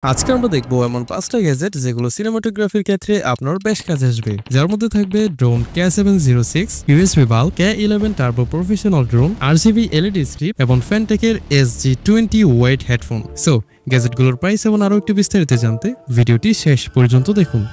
আজকে আমরা দেখবো এমন 5টা গ্যাজেট যেগুলো সিনেমাটোগ্রাফির ক্ষেত্রে আপনার বেশ কাজে আসবে, যার মধ্যে থাকবে drone K706, USB bulb, K11 turbo professional drone, RGB LED strip এবং ফ্যানটেকের SG20 ওয়েট হেডফোন। সো গ্যাজেটগুলোর প্রাইস এবং আরো একটু বিস্তারিত জানতে ভিডিওটি শেষ পর্যন্ত দেখুন।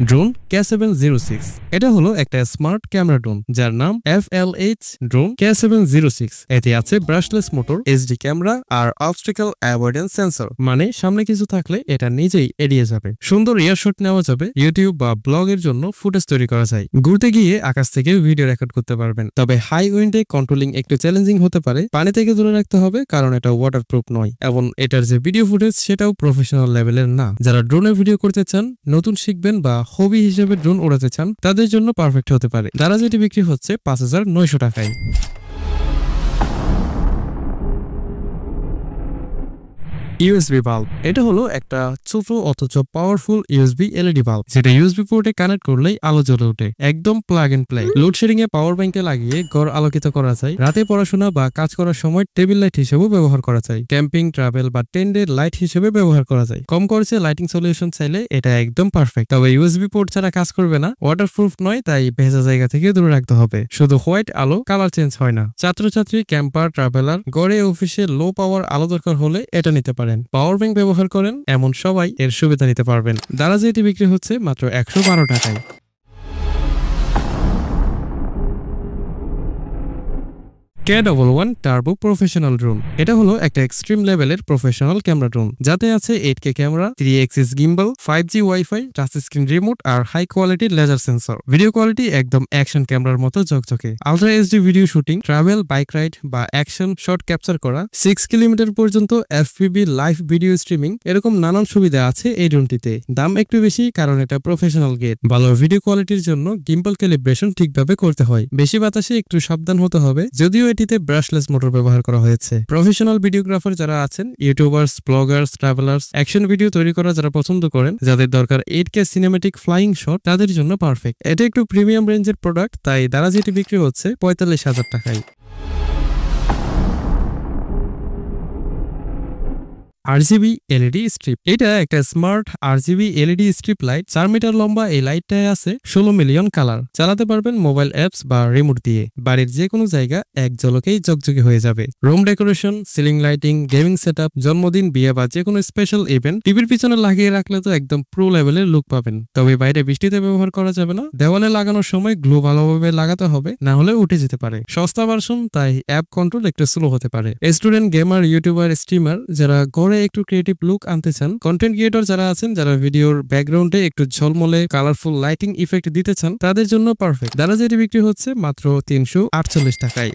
ড্রোন K706 এটা হলো একটা স্মার্ট ক্যামেরা ড্রোন যার নাম FLH ড্রোন K706। এতে আছে ব্রাশলেস মোটর, HD ক্যামেরা আর অবস্ট্রাকল অ্যাভয়েডেন্স সেন্সর, মানে সামনে কিছু থাকলে এটা নিজেই এড়িয়ে যাবে। সুন্দর এয়ার শট নেওয়া যাবে, ইউটিউব বা ব্লগের জন্য ফুটেজ তৈরি করা যায়। ঘুরতে গিয়ে আকাশ থেকে ভিডিও রেকর্ড করতে পারবেন। তবে হাই উইন্ডে কন্ট্রোলিং একটু চ্যালেঞ্জিং হতে পারে, পানি থেকে দূরে রাখতে হবে কারণ এটা ওয়াটারপ্রুফ নয় এবং এটার যে ভিডিও ফুটেজ সেটাও প্রফেশনাল লেভেলের না। যারা ড্রোনে ভিডিও করতে চান, নতুন শিখবেন বা হবি হিসেবে ড্রোন উড়াতে চান, তাদের জন্য পারফেক্ট হতে পারে। যারা যেটি বিক্রি হচ্ছে ৫,৯০০ টাকায়। ইউএসবি বাল্ব এটা হলো একটা ছোট অথচ পাওয়ারফুল ইউএসবি এলইডি বাল্ব, যেটা ইউএসবি পোর্টে কানেক্ট করলেই আলো জ্বলে ওঠে। একদম প্লাগ এন্ড প্লে। লোডশেডিং এ পাওয়ার ব্যাংকে লাগিয়ে ঘর আলোকিত করা যায়। রাতে পড়াশোনা বা কাজ করার সময় টেবিল লাইট হিসেবেও ব্যবহার করা যায়। ক্যাম্পিং, ট্রাভেল বা টেন্ডের লাইট হিসেবে ব্যবহার করা যায়। কম খরচে লাইটিং সলিউশন চাইলে এটা একদম পারফেক্ট। তবে ইউএসবি পোর্ট ছাড়া কাজ করবে না, ওয়াটারপ্রুফ নয়, তাই ভেজা জায়গা থেকে দূরে রাখতে হবে। শুধু হোয়াইট আলো, কালার চেঞ্জ হয় না। ছাত্রছাত্রী, ক্যাম্পার, ট্রাভেলার, গড়ে অফিসে লো পাওয়ার আলো দরকার হলে এটা নিতে পারেন। পাওয়ার ব্যাংক ব্যবহার করেন এমন সবাই এর সুবিধা নিতে পারবেন। দারাজে এটি বিক্রি হচ্ছে মাত্র ১১২ টাকায়। K11 টার্বো প্রফেশনাল ড্রোন এটা হলো একটা এক্সট্রিম লেভেলের প্রফেশনাল ক্যামেরা ড্রোন, যাতে আছে 8K camera, 3 axis gimbal, 5G wifi, touch screen remote আর হাই কোয়ালিটির লেজার সেন্সর। ভিডিও কোয়ালিটি একদম অ্যাকশন ক্যামেরার মতো ঝকঝকে। Ultra HD video shooting, travel, bike ride বা অ্যাকশন শট ক্যাপচার করা, 6 কিলোমিটার পর্যন্ত FPV লাইভ ভিডিও স্ট্রিমিং, এরকম নানান সুবিধা আছে এই ড্রোনটিতে। দাম একটু বেশি কারণ এটা প্রফেশনাল গেট। ভালো ভিডিও কোয়ালিটির জন্য গিম্বল ক্যালিব্রেশন ঠিকভাবে করতে হয়। বেশি বাতাসে একটু সাবধান হতে হবে, যদিও এটিতে ব্রাশলেস মোটর ব্যবহার করা হয়েছে। প্রফেশনাল ভিডিওগ্রাফার যারা আছেন, YouTubers, Bloggers, travellers, action video তৈরি করা যারা পছন্দ করেন, যাদের দরকার 8K সিনেমেটিক ফ্লাইং শট, তাদের জন্য পারফেক্ট। এটা একটু প্রিমিয়াম রেঞ্জের প্রোডাক্ট, তাই দ্বারা যেটি বিক্রি হচ্ছে ৪৫,০০০ টাকায়। RGB LED স্ট্রিপ এটা একটা smart RGB LED strip light. ৪ metre লম্বা এই লাইটটায় আছে ১৬ মিলিয়ন কালার। চালাতে পারবেন মোবাইল অ্যাপস বা রিমোট দিয়ে। বাড়ির যে কোনো জায়গা এক ঝলকেই ঝকঝকে হয়ে যাবে। Room decoration, ceiling lighting, gaming setup, জন্মদিন, বিয়ে বা যে কোনো স্পেশাল ইভেন্ট টিভির পিছনে লাগিয়ে রাখলে তো একদম প্রো লেভেলের লুক পাবেন। তবে বাইরে বৃষ্টিতে ব্যবহার করা যাবে না। দেওয়ালে লাগানোর সময় গ্লু ভালোভাবে লাগাতে হবে, না হলে উঠে যেতে পারে। সস্তা ভার্সন, তাই অ্যাপ কন্ট্রোল একটু স্লো হতে পারে। স্টুডেন্ট, গেমার, ইউটিউবার, স্ট্রিমার যারা ঘরে একটু ক্রিয়েটিভ লুক আনতে চান, কন্টেন্ট ক্রিয়েটর যারা আছেন, যারা ভিডিওর ব্যাকগ্রাউন্ডে একটু ঝলমলে কালারফুল লাইটিং ইফেক্ট দিতে চান, তাদের জন্য পারফেক্ট। দ্বারা যেটি বিক্রি হচ্ছে মাত্র ৩৪৮ টাকায়।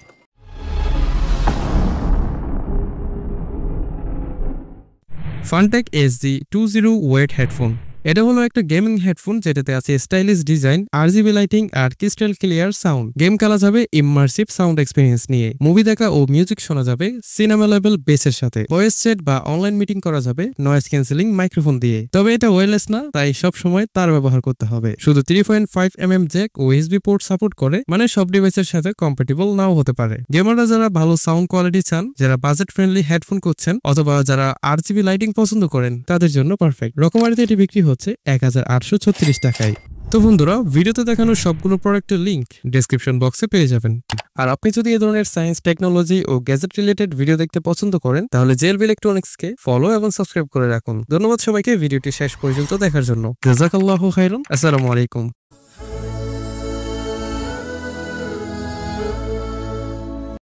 ফানটেক SG20 ওয়েট হেডফোন এটা হলো একটা গেমিং হেডফোন, যেটাতে আছে স্টাইলিশ ডিজাইন, RGB লাইটিং আর ক্রিস্টাল ক্লিয়ার সাউন্ড। গেম খেলা যাবে ইমার্সিভ সাউন্ড এক্সপেরিয়েন্স নিয়ে। মুভি দেখা ও মিউজিক শোনা যাবে সিনেমা লেভেল বেসের সাথে। ভয়েস চ্যাট বা অনলাইন মিটিং করা যাবে নয়েজ ক্যান্সেলিং মাইক্রোফোন দিয়ে। তবে এটা ওয়্যারলেস না, তাই সব সময় তার ব্যবহার করতে হবে। শুধু 3.5mm জ্যাক ও USB পোর্ট সাপোর্ট করে, মানে সব ডিভাইসের সাথে কম্প্যাটিবল নাও হতে পারে। গেমাররা যারা ভালো সাউন্ড কোয়ালিটি চান, যারা বাজেট ফ্রেন্ডলি হেডফোন করছেন অথবা যারা RGB লাইটিং পছন্দ করেন, তাদের জন্য পারফেক্ট। রকমারিতে এটি বিক্রি হচ্ছে ১,৮৩৬ টাকায়। তো বন্ধুরা, ভিডিওতে দেখানো সবগুলো প্রোডাক্টের লিংক ডেসক্রিপশন বক্সে পেয়ে যাবেন। আর আপনি যদি এই ধরনের সায়েন্স, টেকনোলজি ও গ্যাজেট রিলেটেড ভিডিও দেখতে পছন্দ করেন, তাহলে জেলবি ইলেকট্রনিক্সকে ফলো এবং সাবস্ক্রাইব করে রাখুন। ধন্যবাদ সবাইকে ভিডিওটি শেষ পর্যন্ত দেখার জন্য। জাযাকাল্লাহু খাইরান। আসসালামু আলাইকুম।